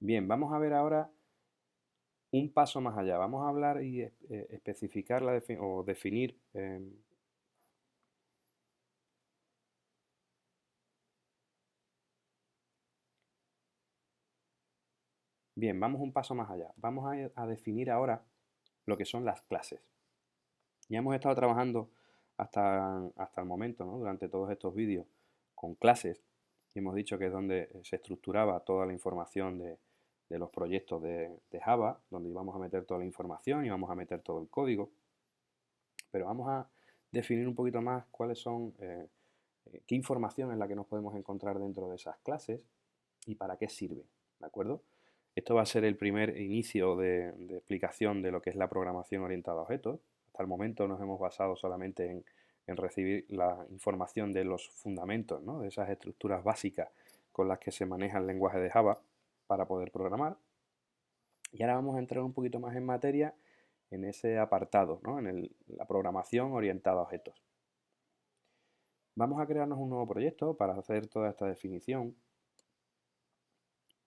Bien, vamos a ver ahora un paso más allá. Vamos a hablar y especificar o definir. Bien, vamos un paso más allá. Vamos a definir ahora lo que son las clases. Ya hemos estado trabajando hasta el momento, ¿no? Durante todos estos vídeos con clases y hemos dicho que es donde se estructuraba toda la información de los proyectos de Java, donde íbamos a meter toda la información y vamos a meter todo el código. Pero vamos a definir un poquito más cuáles son, qué información es la que nos podemos encontrar dentro de esas clases y para qué sirve, ¿de acuerdo? Esto va a ser el primer inicio de explicación de lo que es la programación orientada a objetos. Hasta el momento nos hemos basado solamente en recibir la información de los fundamentos, ¿no? De esas estructuras básicas con las que se maneja el lenguaje de Java para poder programar. Y ahora vamos a entrar un poquito más en materia en ese apartado, ¿no? En la programación orientada a objetos. Vamos a crearnos un nuevo proyecto para hacer toda esta definición.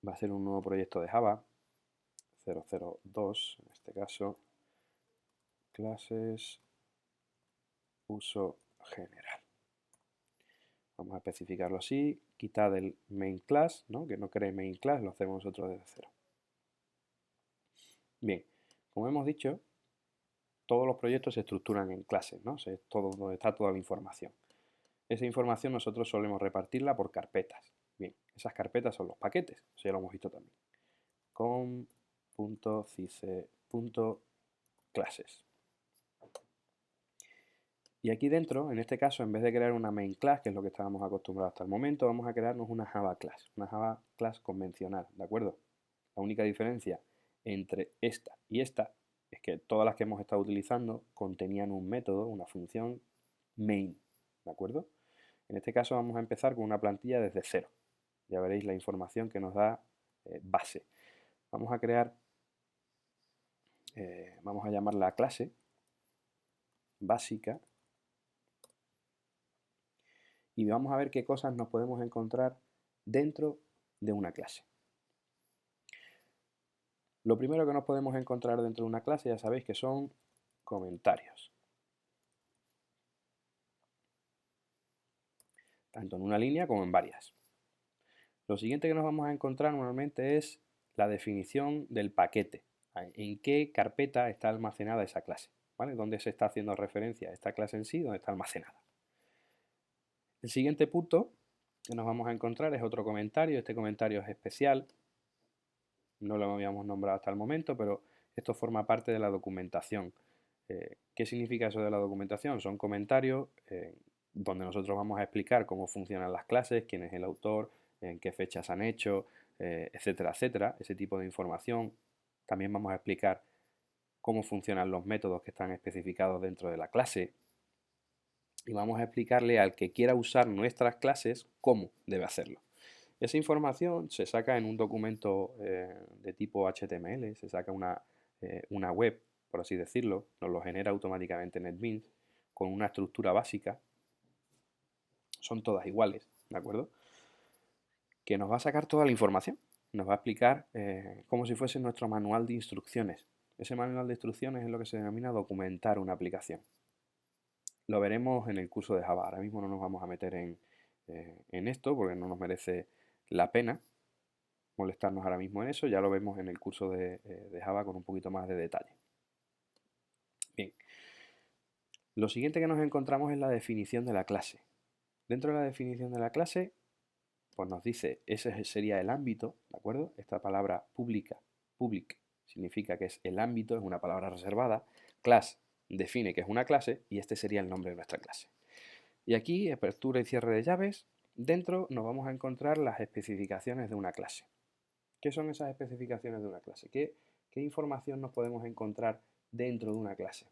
Va a ser un nuevo proyecto de Java, 002 en este caso, clases, uso general. Vamos a especificarlo así, quitad el main class, ¿no? Que no cree main class, lo hacemos nosotros desde cero. Bien, como hemos dicho, todos los proyectos se estructuran en clases, ¿no? Es todo donde está toda la información. Esa información nosotros solemos repartirla por carpetas. Bien, esas carpetas son los paquetes, eso ya lo hemos visto también. com.cice.clases. Y aquí dentro, en este caso, en vez de crear una main class, que es lo que estábamos acostumbrados hasta el momento, vamos a crearnos una Java class convencional, ¿de acuerdo? La única diferencia entre esta y esta es que todas las que hemos estado utilizando contenían un método, una función main, ¿de acuerdo? En este caso vamos a empezar con una plantilla desde cero. Ya veréis la información que nos da base. Vamos a crear, vamos a llamarla clase básica y vamos a ver qué cosas nos podemos encontrar dentro de una clase. Lo primero que nos podemos encontrar dentro de una clase ya sabéis que son comentarios. Tanto en una línea como en varias. Lo siguiente que nos vamos a encontrar normalmente es la definición del paquete. En qué carpeta está almacenada esa clase, ¿vale? ¿Dónde se está haciendo referencia a esta clase en sí? ¿Dónde está almacenada? El siguiente punto que nos vamos a encontrar es otro comentario. Este comentario es especial. No lo habíamos nombrado hasta el momento, pero esto forma parte de la documentación. ¿Qué significa eso de la documentación? Son comentarios donde nosotros vamos a explicar cómo funcionan las clases, quién es el autor, en qué fechas han hecho, etcétera, etcétera. Ese tipo de información. También vamos a explicar cómo funcionan los métodos que están especificados dentro de la clase. Y vamos a explicarle al que quiera usar nuestras clases cómo debe hacerlo. Esa información se saca en un documento de tipo HTML, se saca una web, por así decirlo, nos lo genera automáticamente NetBeans con una estructura básica, son todas iguales, ¿de acuerdo? Que nos va a sacar toda la información, nos va a explicar como si fuese nuestro manual de instrucciones. Ese manual de instrucciones es lo que se denomina documentar una aplicación. Lo veremos en el curso de Java, ahora mismo no nos vamos a meter en esto porque no nos merece la pena molestarnos ahora mismo en eso, ya lo vemos en el curso de Java con un poquito más de detalle. Bien, lo siguiente que nos encontramos es la definición de la clase. Dentro de la definición de la clase, pues nos dice, ese sería el ámbito, ¿de acuerdo? Esta palabra public significa que es el ámbito, es una palabra reservada. Class define que es una clase y este sería el nombre de nuestra clase. Y aquí, apertura y cierre de llaves, dentro nos vamos a encontrar las especificaciones de una clase. ¿Qué son esas especificaciones de una clase? ¿Qué información nos podemos encontrar dentro de una clase?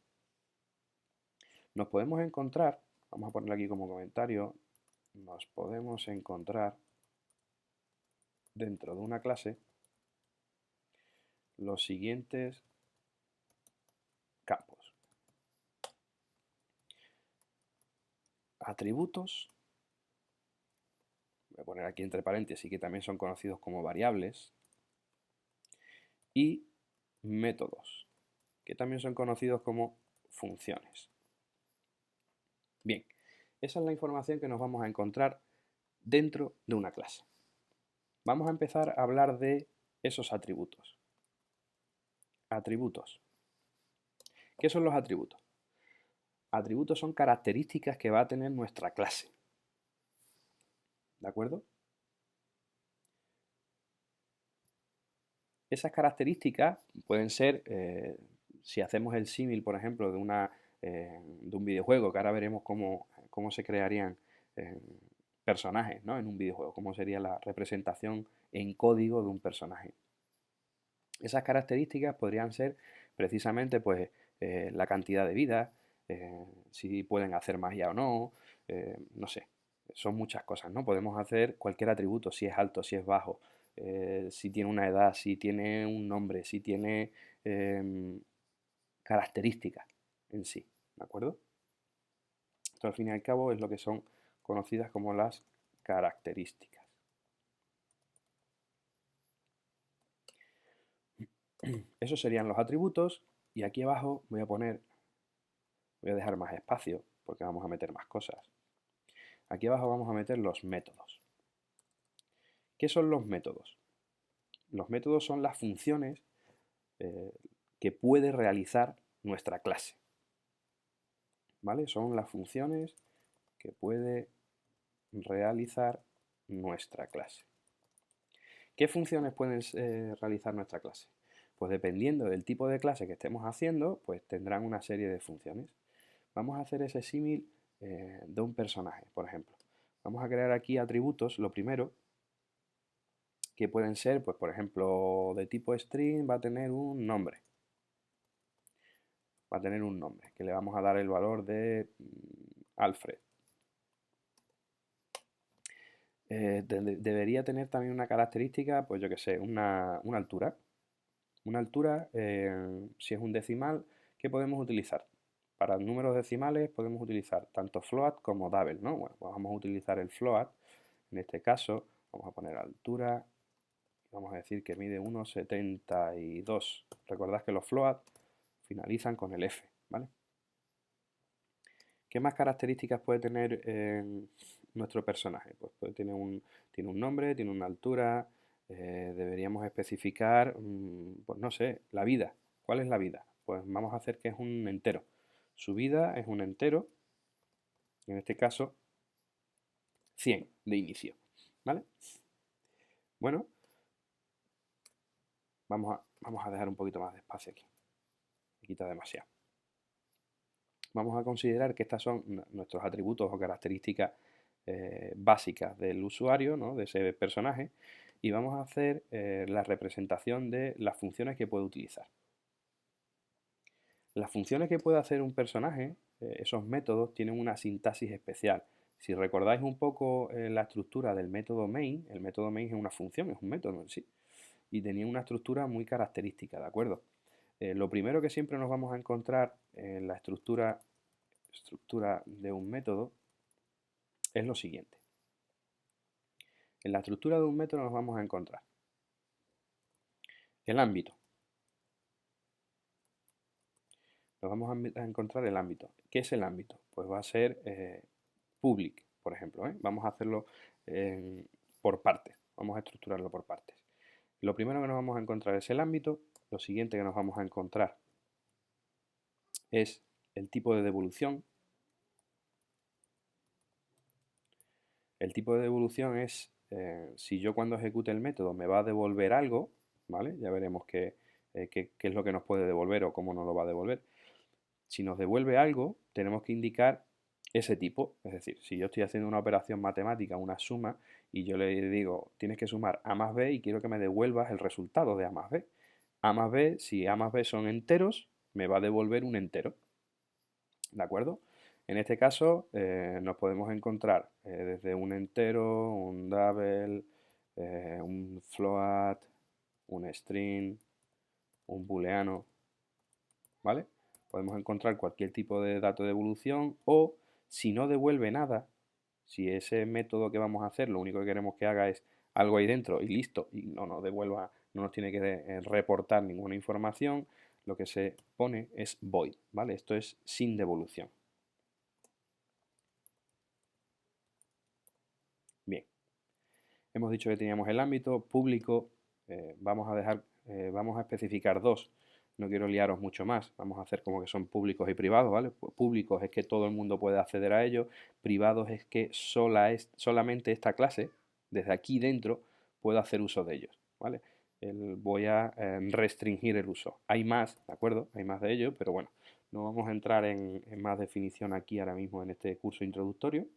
Nos podemos encontrar, vamos a ponerlo aquí como comentario, nos podemos encontrar dentro de una clase los siguientes campos. Atributos, voy a poner aquí entre paréntesis que también son conocidos como variables. y métodos, que también son conocidos como funciones. Bien, esa es la información que nos vamos a encontrar dentro de una clase. Vamos a empezar a hablar de esos atributos. Atributos. ¿Qué son los atributos? Atributos son características que va a tener nuestra clase. ¿De acuerdo? Esas características pueden ser, si hacemos el símil, por ejemplo, de un videojuego, que ahora veremos cómo se crearían personajes, ¿no? En un videojuego, cómo sería la representación en código de un personaje. Esas características podrían ser precisamente pues, la cantidad de vida, si pueden hacer magia o no, no sé, son muchas cosas, ¿no? Podemos hacer cualquier atributo, si es alto, si es bajo, si tiene una edad, si tiene un nombre, si tiene características en sí, ¿de acuerdo? Esto al fin y al cabo es lo que son conocidas como las características. Esos serían los atributos y aquí abajo voy a dejar más espacio porque vamos a meter más cosas. Aquí abajo vamos a meter los métodos. ¿Qué son los métodos? Los métodos son las funciones que puede realizar nuestra clase. ¿Vale? Son las funciones que puede realizar nuestra clase. ¿Qué funciones pueden realizar nuestra clase? Pues dependiendo del tipo de clase que estemos haciendo, pues tendrán una serie de funciones. Vamos a hacer ese símil de un personaje, por ejemplo. Vamos a crear aquí atributos, lo primero, que pueden ser, pues por ejemplo, de tipo string va a tener un nombre. Va a tener un nombre, que le vamos a dar el valor de Alfred. Debería tener también una característica, pues yo que sé, una altura. Una altura, si es un decimal, ¿qué podemos utilizar? Para números decimales podemos utilizar tanto float como double, ¿no? Bueno, pues vamos a utilizar el float. En este caso, vamos a poner altura. Vamos a decir que mide 1,72. Recordad que los float finalizan con el F, ¿vale? ¿Qué más características puede tener nuestro personaje? Pues tiene un nombre, tiene una altura, deberíamos especificar, pues no sé, la vida. ¿Cuál es la vida? Pues vamos a hacer que es un entero. Su vida es un entero, en este caso 100 de inicio, ¿vale? Bueno, vamos a dejar un poquito más de espacio aquí. Me quita demasiado. Vamos a considerar que estas son nuestros atributos o características básicas del usuario, ¿no? De ese personaje, y vamos a hacer la representación de las funciones que puede utilizar. Las funciones que puede hacer un personaje, esos métodos, tienen una sintaxis especial. Si recordáis un poco la estructura del método main, el método main es una función, es un método en sí, y tenía una estructura muy característica, ¿de acuerdo? Lo primero que siempre nos vamos a encontrar en la estructura de un método es lo siguiente. En la estructura de un método nos vamos a encontrar el ámbito. Nos vamos a encontrar el ámbito. ¿Qué es el ámbito? Pues va a ser public, por ejemplo. Vamos a hacerlo por partes. Vamos a estructurarlo por partes. Lo primero que nos vamos a encontrar es el ámbito. Lo siguiente que nos vamos a encontrar es el tipo de devolución. El tipo de devolución es si yo cuando ejecute el método me va a devolver algo, ¿vale? Ya veremos qué es lo que nos puede devolver o cómo nos lo va a devolver. Si nos devuelve algo, tenemos que indicar ese tipo. Es decir, si yo estoy haciendo una operación matemática, una suma, y yo le digo, tienes que sumar A más B y quiero que me devuelvas el resultado de A más B. A más B, si A más B son enteros, me va a devolver un entero. ¿De acuerdo? En este caso nos podemos encontrar desde un entero, un double, un float, un string, un booleano, ¿vale? Podemos encontrar cualquier tipo de dato de evolución o si no devuelve nada, si ese método que vamos a hacer lo único que queremos que haga es algo ahí dentro y listo, y no nos devuelva no nos tiene que reportar ninguna información, lo que se pone es void, ¿vale? Esto es sin devolución. Bien, hemos dicho que teníamos el ámbito público, vamos a especificar dos. No quiero liaros mucho más, vamos a hacer como que son públicos y privados, ¿vale? Pues públicos es que todo el mundo puede acceder a ellos, privados es que solamente esta clase, desde aquí dentro, puedo hacer uso de ellos, ¿vale? Voy a restringir el uso. Hay más, ¿de acuerdo? Hay más de ellos, pero bueno, no vamos a entrar en más definición aquí ahora mismo en este curso introductorio.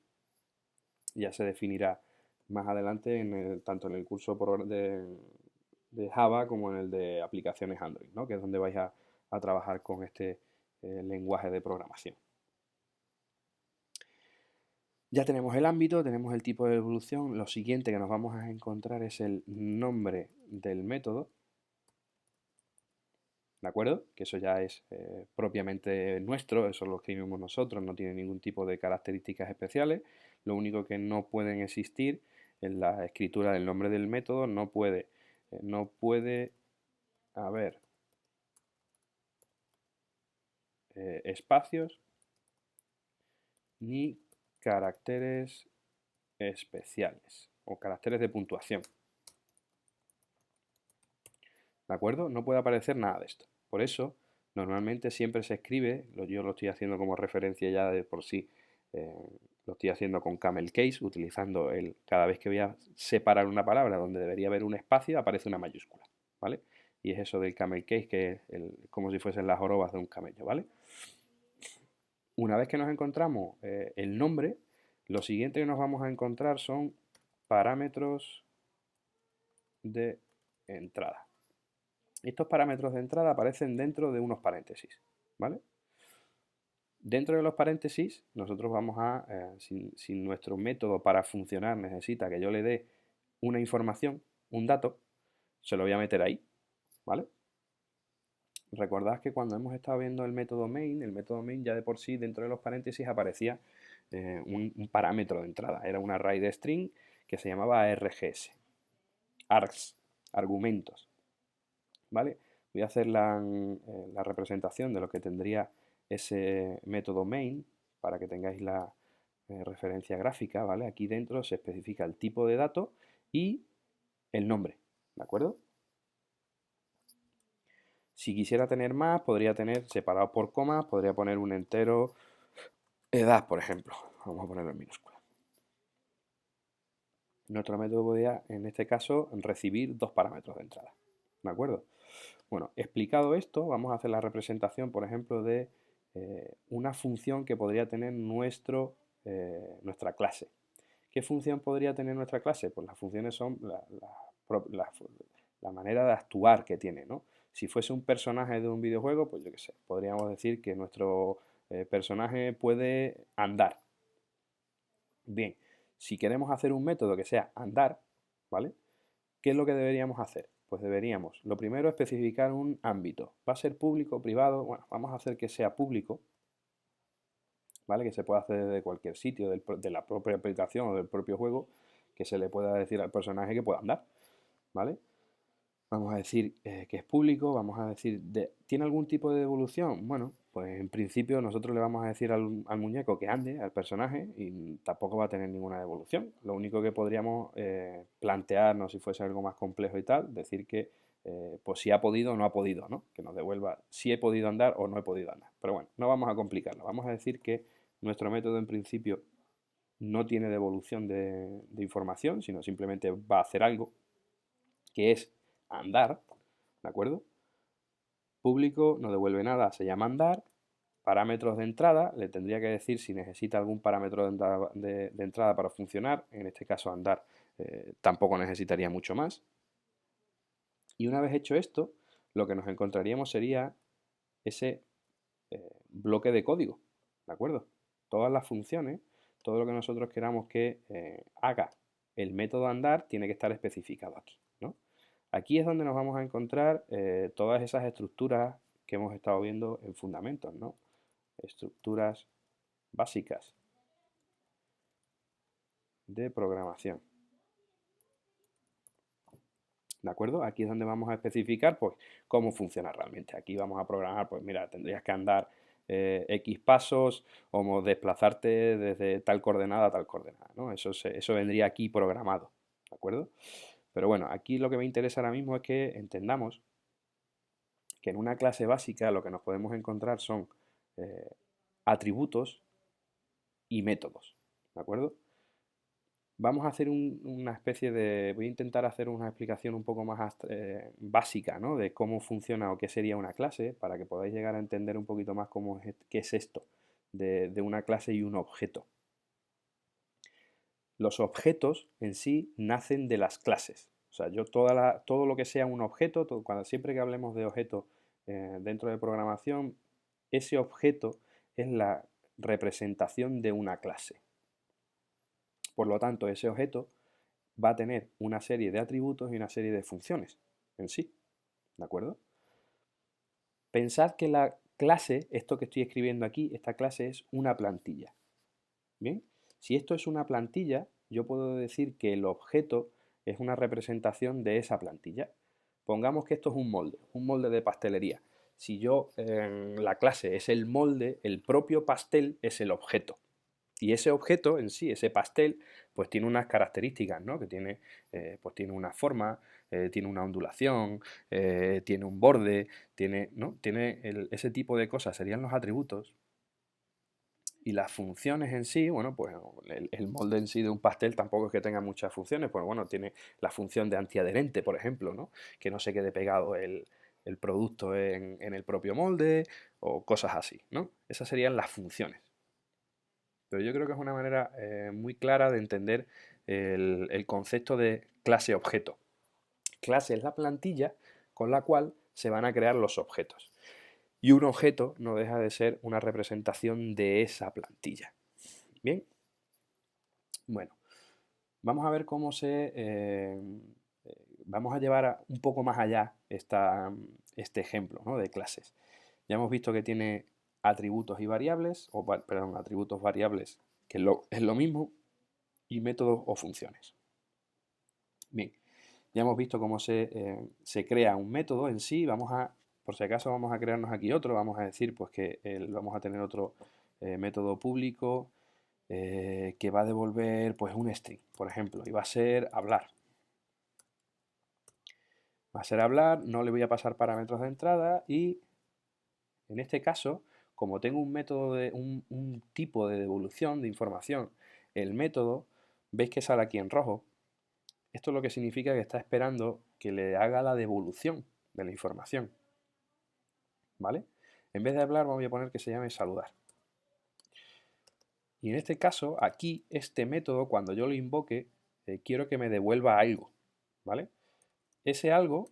Ya se definirá más adelante tanto en el curso de Java como en el de aplicaciones Android, ¿no? Que es donde vais a trabajar con este lenguaje de programación. Ya tenemos el ámbito, tenemos el tipo de evolución. Lo siguiente que nos vamos a encontrar es el nombre del método. ¿De acuerdo? Que eso ya es propiamente nuestro, eso lo escribimos nosotros, no tiene ningún tipo de características especiales. Lo único que no pueden existir en la escritura del nombre del método, no puede haber espacios ni caracteres especiales o caracteres de puntuación. ¿De acuerdo? No puede aparecer nada de esto. Por eso, normalmente siempre se escribe, yo lo estoy haciendo como referencia ya de por sí, lo estoy haciendo con camel case, utilizando cada vez que voy a separar una palabra donde debería haber un espacio, aparece una mayúscula, ¿vale? Y es eso del camel case, que es como si fuesen las jorobas de un camello, ¿vale? Una vez que nos encontramos el nombre, lo siguiente que nos vamos a encontrar son parámetros de entrada. Estos parámetros de entrada aparecen dentro de unos paréntesis, ¿vale? Dentro de los paréntesis, nosotros vamos si nuestro método para funcionar necesita que yo le dé una información, un dato, se lo voy a meter ahí, ¿vale? Recordad que cuando hemos estado viendo el método main ya de por sí dentro de los paréntesis aparecía un parámetro de entrada, era un array de string que se llamaba args, argumentos, ¿vale? Voy a hacer la representación de lo que tendría ese método main para que tengáis la referencia gráfica, ¿vale? Aquí dentro se especifica el tipo de dato y el nombre, ¿de acuerdo? Si quisiera tener más, podría tener separado por comas, podría poner un entero edad, por ejemplo. Vamos a ponerlo en minúscula. Nuestro método podría, en este caso, recibir dos parámetros de entrada, ¿de acuerdo? Bueno, explicado esto, vamos a hacer la representación, por ejemplo, de una función que podría tener nuestra clase. ¿Qué función podría tener nuestra clase? Pues las funciones son la manera de actuar que tiene, ¿no? Si fuese un personaje de un videojuego, pues yo qué sé, podríamos decir que nuestro personaje puede andar. Bien, si queremos hacer un método que sea andar, ¿vale? ¿Qué es lo que deberíamos hacer? Pues deberíamos, lo primero, especificar un ámbito. ¿Va a ser público o privado? Bueno, vamos a hacer que sea público, ¿vale? Que se pueda hacer desde cualquier sitio de la propia aplicación o del propio juego, que se le pueda decir al personaje que pueda andar, ¿vale? Vamos a decir que es público, vamos a decir, ¿tiene algún tipo de devolución? Bueno, pues en principio nosotros le vamos a decir al muñeco que ande, al personaje, y tampoco va a tener ninguna devolución. Lo único que podríamos plantearnos si fuese algo más complejo y tal, decir que pues si ha podido o no ha podido, ¿no? Que nos devuelva si he podido andar o no he podido andar. Pero bueno, no vamos a complicarlo, vamos a decir que nuestro método en principio no tiene devolución de información, sino simplemente va a hacer algo que es andar, ¿de acuerdo? Público no devuelve nada, se llama andar. Parámetros de entrada, le tendría que decir si necesita algún parámetro de entrada para funcionar, en este caso andar tampoco necesitaría mucho más. Y una vez hecho esto, lo que nos encontraríamos sería ese bloque de código, ¿de acuerdo? Todas las funciones, todo lo que nosotros queramos que haga el método andar tiene que estar especificado aquí, ¿no? Aquí es donde nos vamos a encontrar todas esas estructuras que hemos estado viendo en fundamentos, ¿no? Estructuras básicas de programación. ¿De acuerdo? Aquí es donde vamos a especificar pues, cómo funciona realmente. Aquí vamos a programar, pues mira, tendrías que andar X pasos o desplazarte desde tal coordenada a tal coordenada, ¿no? Eso vendría aquí programado, ¿de acuerdo? Pero bueno, aquí lo que me interesa ahora mismo es que entendamos que en una clase básica lo que nos podemos encontrar son atributos y métodos, ¿de acuerdo? Vamos a hacer una especie de... Voy a intentar hacer una explicación un poco más básica, ¿no? De cómo funciona o qué sería una clase, para que podáis llegar a entender un poquito más qué es esto de una clase y un objeto. Los objetos en sí nacen de las clases. O sea, yo todo lo que sea un objeto, siempre que hablemos de objetos dentro de programación, ese objeto es la representación de una clase. Por lo tanto, ese objeto va a tener una serie de atributos y una serie de funciones en sí, ¿de acuerdo? Pensad que la clase, esto que estoy escribiendo aquí, esta clase es una plantilla. Bien, si esto es una plantilla, yo puedo decir que el objeto es una representación de esa plantilla. Pongamos que esto es un molde de pastelería. Si yo en la clase es el molde, el propio pastel es el objeto. Y ese objeto en sí, ese pastel, pues tiene unas características, ¿no? Que tiene, pues tiene una forma, tiene una ondulación, tiene un borde, tiene, ¿no? Tiene ese tipo de cosas, serían los atributos. Y las funciones en sí, bueno, pues el molde en sí de un pastel tampoco es que tenga muchas funciones, pues bueno, tiene la función de antiadherente, por ejemplo, ¿no? Que no se quede pegado el producto en el propio molde o cosas así, ¿no? Esas serían las funciones. Pero yo creo que es una manera muy clara de entender el concepto de clase-objeto. Clase es la plantilla con la cual se van a crear los objetos. Y un objeto no deja de ser una representación de esa plantilla. Bien, bueno, vamos a ver cómo vamos a llevar un poco más allá este ejemplo, ¿no? De clases. Ya hemos visto que tiene atributos y variables, perdón, atributos variables, que es lo mismo, y métodos o funciones. Bien, ya hemos visto cómo se crea un método en sí. Por si acaso vamos a crearnos aquí otro, vamos a decir pues que vamos a tener otro método público que va a devolver pues un string, por ejemplo, y va a ser hablar. Va a ser hablar, no le voy a pasar parámetros de entrada y en este caso, como tengo un método un tipo de devolución de información, el método, veis que sale aquí en rojo. Esto es lo que significa que está esperando que le haga la devolución de la información. ¿Vale? En vez de hablar, voy a poner que se llame saludar. Y en este caso, aquí, este método, cuando yo lo invoque, quiero que me devuelva algo. ¿Vale? Ese algo,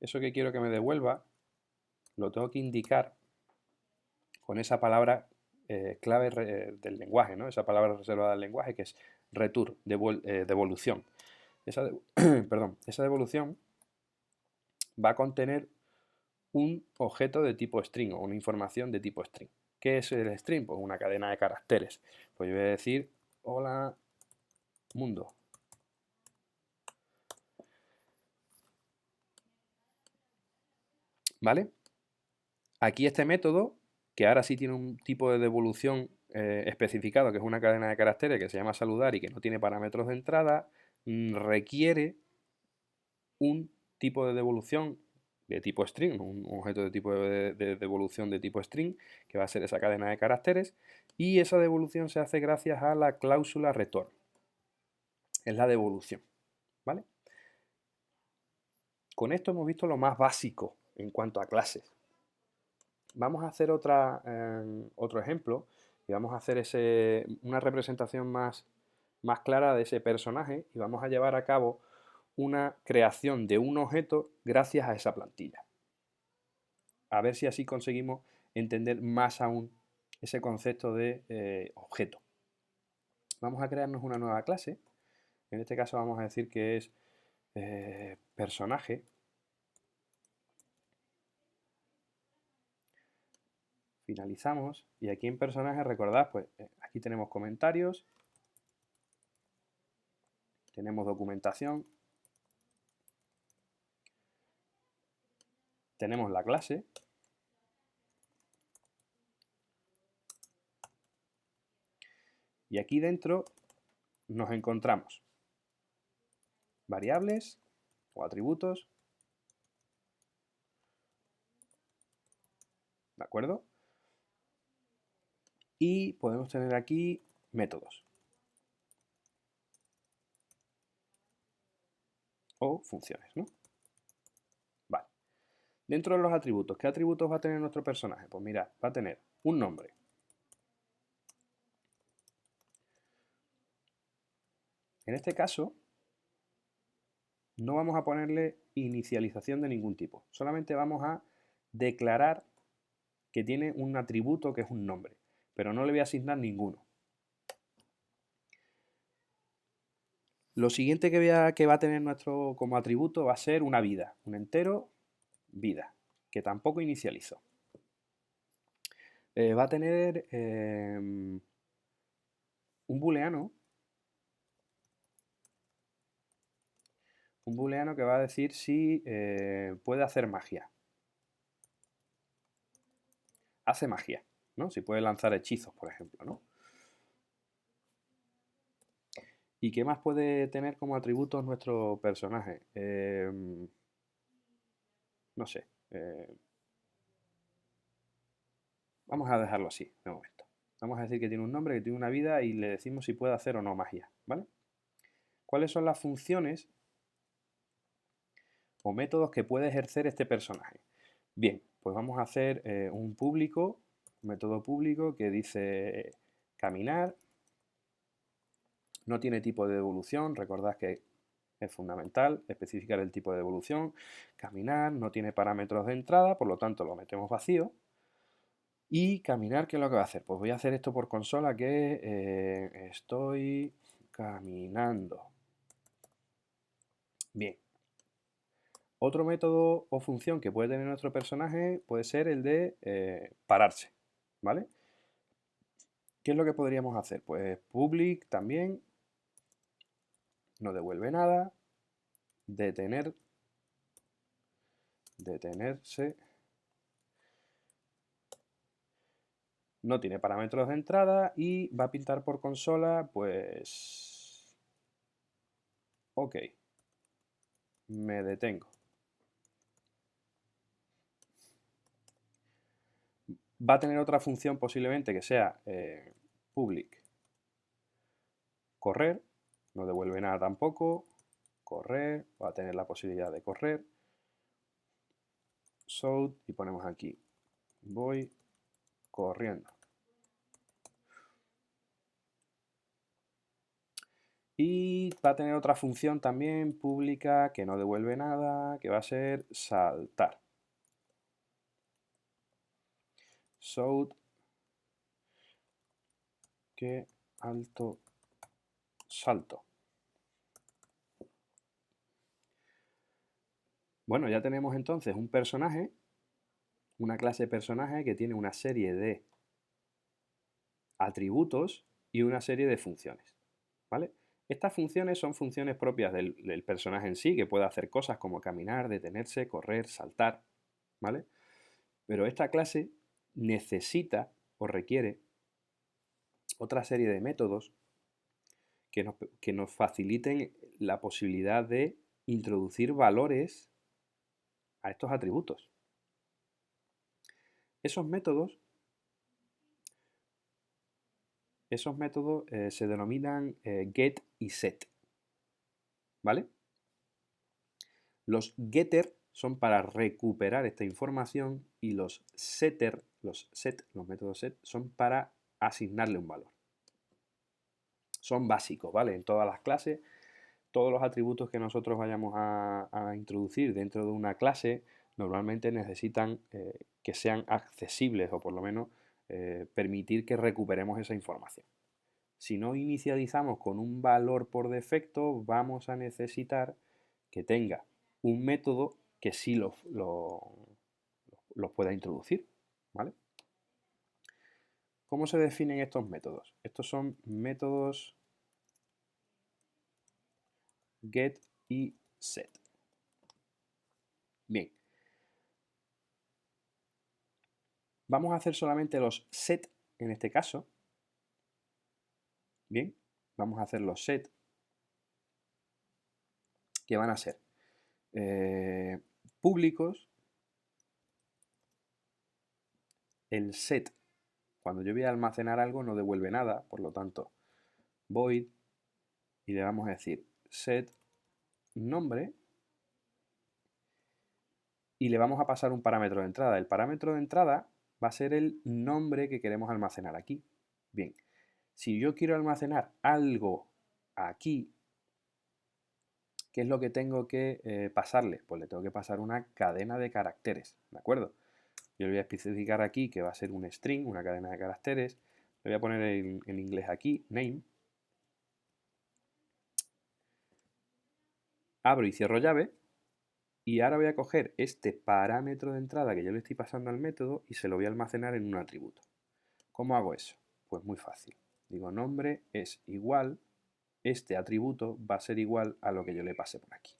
eso que quiero que me devuelva, lo tengo que indicar con esa palabra clave del lenguaje, ¿no? Esa palabra reservada del lenguaje que es return, devolución. Perdón, esa devolución va a contener un objeto de tipo string o una información de tipo string. ¿Qué es el string? Pues una cadena de caracteres. Pues yo voy a decir, hola mundo. ¿Vale? Aquí este método, que ahora sí tiene un tipo de devolución especificado, que es una cadena de caracteres que se llama saludar y que no tiene parámetros de entrada, requiere un tipo de devolución de tipo string, un objeto de tipo de devolución de tipo string, que va a ser esa cadena de caracteres, y esa devolución se hace gracias a la cláusula return. Es la devolución, ¿vale? Con esto hemos visto lo más básico en cuanto a clases. Vamos a hacer otro ejemplo y vamos a hacer una representación más clara de ese personaje y vamos a llevar a cabo una creación de un objeto gracias a esa plantilla. A ver si así conseguimos entender más aún ese concepto de objeto. Vamos a crearnos una nueva clase. En este caso vamos a decir que es personaje. Finalizamos y aquí en personaje, recordad, pues aquí tenemos comentarios, tenemos documentación, tenemos la clase. Y aquí dentro nos encontramos variables o atributos. ¿De acuerdo? Y podemos tener aquí métodos o funciones, ¿no? Vale. Dentro de los atributos, ¿qué atributos va a tener nuestro personaje? Pues mira, va a tener un nombre. En este caso, no vamos a ponerle inicialización de ningún tipo. Solamente vamos a declarar que tiene un atributo que es un nombre, pero no le voy a asignar ninguno. Lo siguiente que va a tener nuestro como atributo va a ser una vida, un entero vida, que tampoco inicializo. Va a tener un booleano que va a decir si puede hacer magia. Hace magia, ¿no? Si puede lanzar hechizos, por ejemplo, ¿no? ¿Y qué más puede tener como atributos nuestro personaje? No sé. Vamos a dejarlo así, de momento. Vamos a decir que tiene un nombre, que tiene una vida y le decimos si puede hacer o no magia, ¿vale? ¿Cuáles son las funciones o métodos que puede ejercer este personaje? Bien, pues vamos a hacer un método público que dice caminar. No tiene tipo de devolución, recordad que es fundamental especificar el tipo de devolución. Caminar no tiene parámetros de entrada, por lo tanto lo metemos vacío. Y caminar, ¿qué es lo que va a hacer? Pues voy a hacer esto por consola, que estoy caminando. Bien. Otro método o función que puede tener nuestro personaje puede ser el de pararse, ¿vale? ¿Qué es lo que podríamos hacer? Pues public también no devuelve nada, detenerse, no tiene parámetros de entrada y va a pintar por consola, pues... Ok, me detengo. Va a tener otra función posiblemente que sea public correr, no devuelve nada tampoco, correr, va a tener la posibilidad de correr, so, y ponemos aquí, voy corriendo. Y va a tener otra función también pública que no devuelve nada, que va a ser saltar. So, qué alto salto. Bueno, ya tenemos entonces un personaje, una clase de personaje que tiene una serie de atributos y una serie de funciones, ¿vale? Estas funciones son funciones propias del personaje en sí, que puede hacer cosas como caminar, detenerse, correr, saltar, ¿vale? Pero esta clase necesita o requiere otra serie de métodos que nos faciliten la posibilidad de introducir valores a estos atributos. Esos métodos se denominan get y set, ¿vale? Los getter son para recuperar esta información y los setter, los métodos set, son para asignarle un valor. Son básicos, ¿vale? En todas las clases, todos los atributos que nosotros vayamos a introducir dentro de una clase normalmente necesitan que sean accesibles o por lo menos permitir que recuperemos esa información. Si no inicializamos con un valor por defecto, vamos a necesitar que tenga un método que sí los pueda introducir, ¿vale? ¿Cómo se definen estos métodos? Estos son métodos get y set. Bien, Vamos a hacer solamente los set en este caso. Bien, vamos a hacer los set, que van a ser públicos. El set, cuando yo voy a almacenar algo, no devuelve nada, por lo tanto, void, y le vamos a decir set nombre, y le vamos a pasar un parámetro de entrada. El parámetro de entrada va a ser el nombre que queremos almacenar aquí. Bien, si yo quiero almacenar algo aquí, ¿qué es lo que tengo que pasarle? Pues le tengo que pasar una cadena de caracteres, ¿de acuerdo? Yo le voy a especificar aquí que va a ser un string, una cadena de caracteres. Le voy a poner en inglés aquí, name. Abro y cierro llave. Y ahora voy a coger este parámetro de entrada que yo le estoy pasando al método y se lo voy a almacenar en un atributo. ¿Cómo hago eso? Pues muy fácil. Digo nombre es igual, este atributo va a ser igual a lo que yo le pasé por aquí.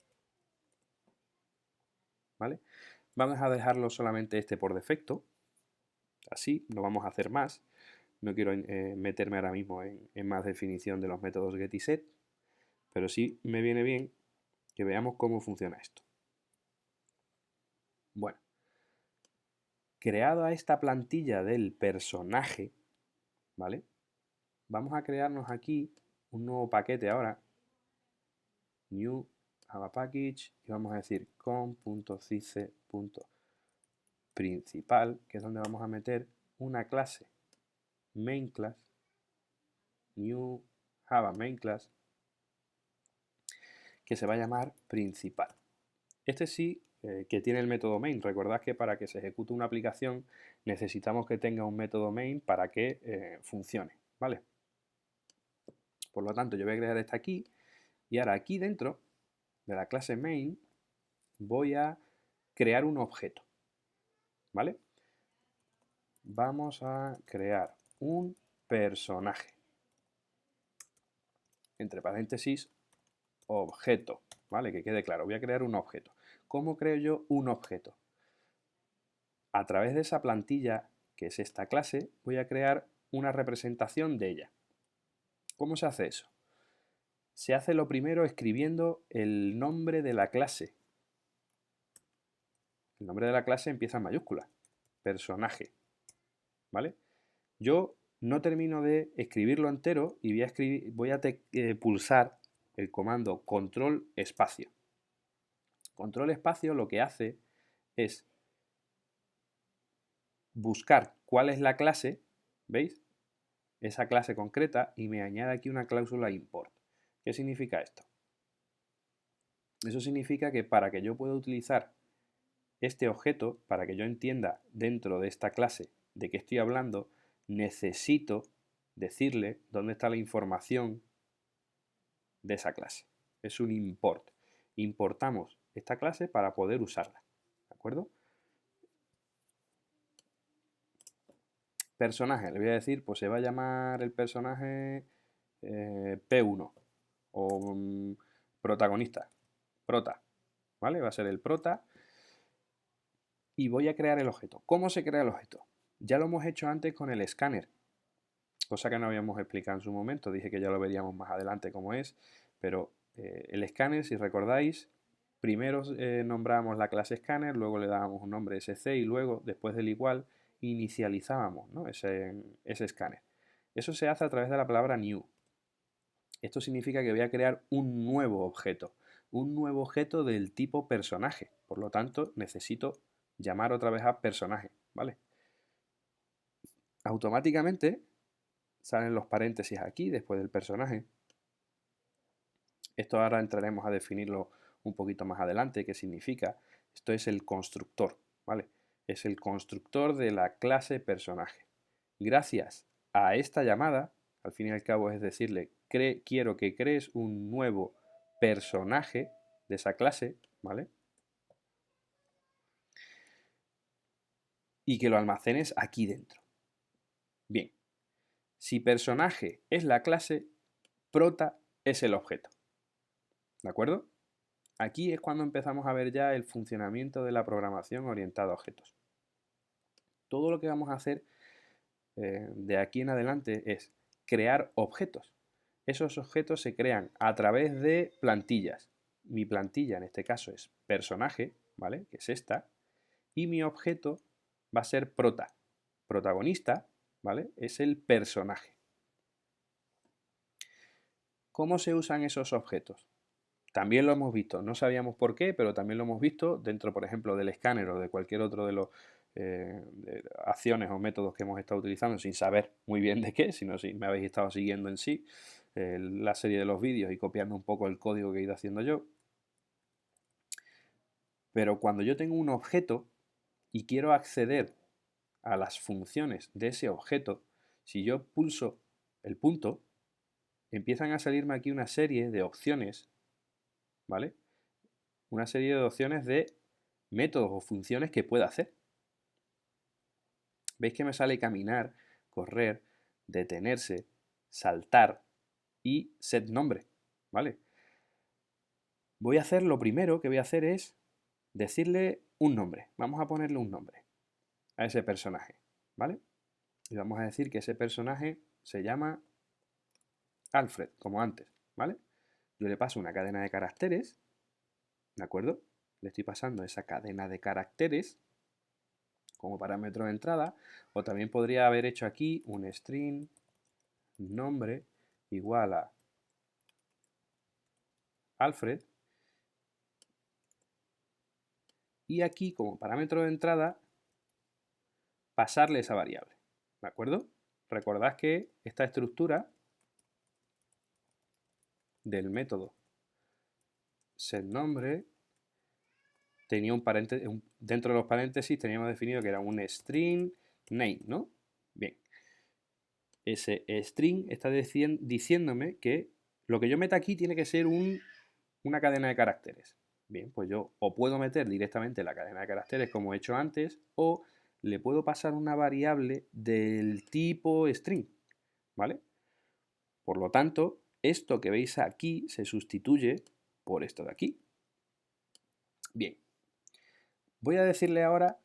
¿Vale? Vamos a dejarlo solamente este por defecto. Así, no vamos a hacer más. No quiero meterme ahora mismo en más definición de los métodos get y set, pero sí me viene bien que veamos cómo funciona esto. Bueno, creada esta plantilla del personaje, ¿vale? Vamos a crearnos aquí un nuevo paquete ahora, new Java package, y vamos a decir com.cice.principal, que es donde vamos a meter una clase main class, new Java main class, que se va a llamar principal. Este sí que tiene el método main. Recordad que para que se ejecute una aplicación necesitamos que tenga un método main para que funcione, ¿vale? Por lo tanto, yo voy a crear esta aquí y ahora aquí dentro de la clase main voy a crear un objeto, ¿vale? Vamos a crear un personaje, entre paréntesis, objeto, ¿vale? Que quede claro, voy a crear un objeto. ¿Cómo creo yo un objeto? A través de esa plantilla, que es esta clase, voy a crear una representación de ella. ¿Cómo se hace eso? Se hace lo primero escribiendo el nombre de la clase. El nombre de la clase empieza en mayúscula, personaje, ¿vale? Yo no termino de escribirlo entero y voy a pulsar el comando control espacio. Control espacio lo que hace es buscar cuál es la clase, ¿veis? Esa clase concreta, y me añade aquí una cláusula import. ¿Qué significa esto? Eso significa que para que yo pueda utilizar este objeto, para que yo entienda dentro de esta clase de qué estoy hablando, necesito decirle dónde está la información de esa clase. Es un import. Importamos esta clase para poder usarla. ¿De acuerdo? Personaje, le voy a decir, pues se va a llamar el personaje P1 o protagonista, prota, ¿vale? Va a ser el prota y voy a crear el objeto. ¿Cómo se crea el objeto? Ya lo hemos hecho antes con el escáner, cosa que no habíamos explicado en su momento, dije que ya lo veríamos más adelante cómo es, pero el escáner, si recordáis, primero nombramos la clase escáner, luego le dábamos un nombre sc y luego, después del igual, inicializábamos, ¿no? ese escáner. Eso se hace a través de la palabra new. Esto significa que voy a crear un nuevo objeto del tipo personaje. Por lo tanto, necesito llamar otra vez a personaje, ¿vale? Automáticamente salen los paréntesis aquí después del personaje. Esto ahora entraremos a definirlo un poquito más adelante, qué significa. Esto es el constructor, ¿vale? Es el constructor de la clase personaje. Gracias a esta llamada, al fin y al cabo es decirle, quiero que crees un nuevo personaje de esa clase, ¿vale? Y que lo almacenes aquí dentro. Bien, si personaje es la clase, prota es el objeto. ¿De acuerdo? Aquí es cuando empezamos a ver ya el funcionamiento de la programación orientada a objetos. todo lo que vamos a hacer de aquí en adelante es crear objetos. Esos objetos se crean a través de plantillas. Mi plantilla en este caso es personaje, ¿vale? Que es esta. Y mi objeto va a ser prota. Protagonista, ¿vale? Es el personaje. ¿Cómo se usan esos objetos? También lo hemos visto, no sabíamos por qué, pero también lo hemos visto dentro, por ejemplo, del escáner o de cualquier otro de los de acciones o métodos que hemos estado utilizando sin saber muy bien de qué, sino si me habéis estado siguiendo en sí la serie de los vídeos y copiando un poco el código que he ido haciendo yo. Pero cuando yo tengo un objeto y quiero acceder a las funciones de ese objeto, si yo pulso el punto, empiezan a salirme aquí una serie de opciones, ¿vale? Una serie de opciones de métodos o funciones que pueda hacer. ¿Veis que me sale caminar, correr, detenerse, saltar y set nombre? ¿Vale? Voy a hacer lo primero que voy a hacer es decirle un nombre. Vamos a ponerle un nombre a ese personaje, ¿vale? Y vamos a decir que ese personaje se llama Alfred, como antes, ¿vale? Yo le paso una cadena de caracteres, ¿de acuerdo? Le estoy pasando esa cadena de caracteres como parámetro de entrada, o también podría haber hecho aquí un string nombre igual a Alfred, y aquí como parámetro de entrada pasarle esa variable, ¿de acuerdo? Recordad que esta estructura del método setNombre tenía un paréntesis, dentro de los paréntesis teníamos definido que era un string name, ¿no? Bien. Ese string está diciéndome que lo que yo meta aquí tiene que ser una cadena de caracteres. Bien, pues yo o puedo meter directamente la cadena de caracteres como he hecho antes, o le puedo pasar una variable del tipo string, ¿vale? Por lo tanto, esto que veis aquí se sustituye por esto de aquí. Bien, voy a decirle ahora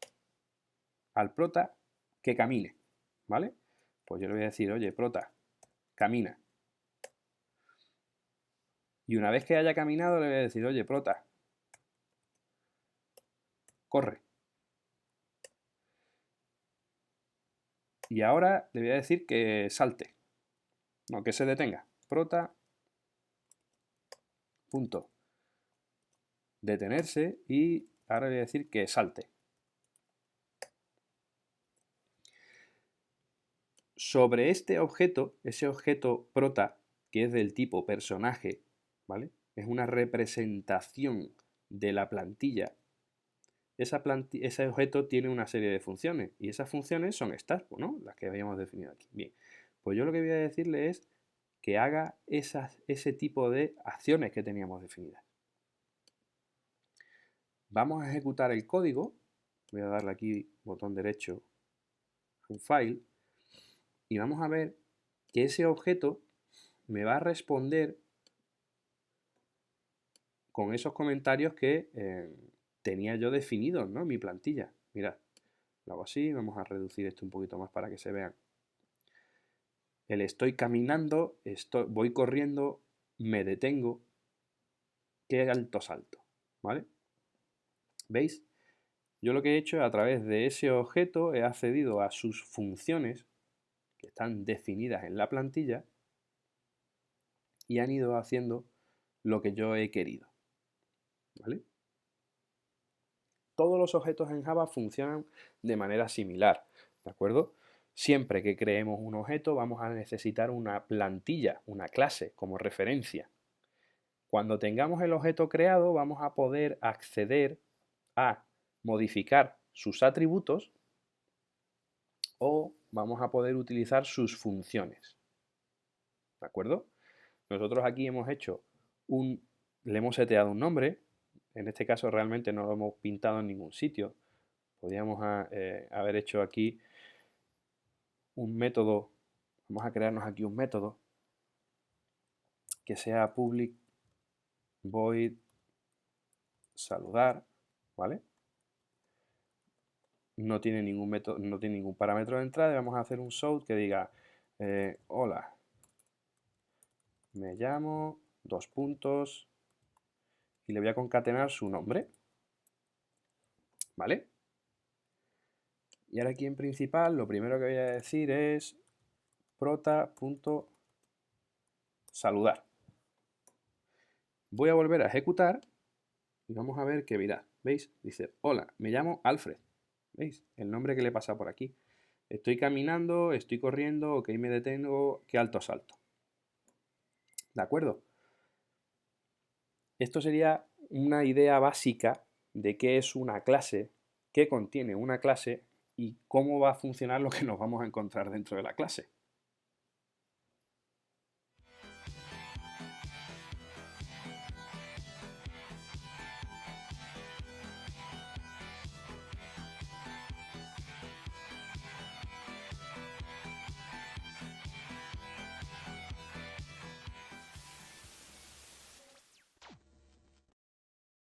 al prota que camine, ¿vale? Pues yo le voy a decir, oye, prota, camina. Y una vez que haya caminado, le voy a decir, oye, prota, corre. Y ahora le voy a decir que salte, no, que se detenga. Prota, punto, detenerse, y ahora le voy a decir que salte. Sobre este objeto, ese objeto prota, que es del tipo personaje, ¿vale? Es una representación de la plantilla. Ese objeto tiene una serie de funciones y esas funciones son estas, ¿no? Las que habíamos definido aquí. Bien, pues yo lo que voy a decirle es que haga ese tipo de acciones que teníamos definidas. Vamos a ejecutar el código. Voy a darle aquí botón derecho, un file, y vamos a ver que ese objeto me va a responder con esos comentarios que tenía yo definidos, ¿no? En mi plantilla. Mirad, lo hago así, vamos a reducir esto un poquito más para que se vean. El estoy caminando, voy corriendo, me detengo, qué alto salto, ¿vale? ¿Veis? Yo lo que he hecho es a través de ese objeto he accedido a sus funciones que están definidas en la plantilla y han ido haciendo lo que yo he querido, ¿vale? Todos los objetos en Java funcionan de manera similar, ¿de acuerdo? Siempre que creemos un objeto vamos a necesitar una plantilla, una clase como referencia. Cuando tengamos el objeto creado vamos a poder acceder a modificar sus atributos o vamos a poder utilizar sus funciones, ¿de acuerdo? Nosotros aquí hemos hecho le hemos seteado un nombre, en este caso realmente no lo hemos pintado en ningún sitio. Podríamos haber hecho aquí un método, vamos a crearnos aquí un método que sea public void saludar, ¿vale? no tiene ningún método, no tiene ningún parámetro de entrada y vamos a hacer un show que diga hola, me llamo, dos puntos, y le voy a concatenar su nombre, ¿vale? Y ahora aquí en principal lo primero que voy a decir es prota.saludar. Voy a volver a ejecutar y vamos a ver que, mirad, ¿veis? Dice, hola, me llamo Alfred. ¿Veis? El nombre que le pasa por aquí. Estoy caminando, estoy corriendo, ok, me detengo, qué alto salto. ¿De acuerdo? Esto sería una idea básica de qué es una clase, qué contiene una clase y cómo va a funcionar lo que nos vamos a encontrar dentro de la clase.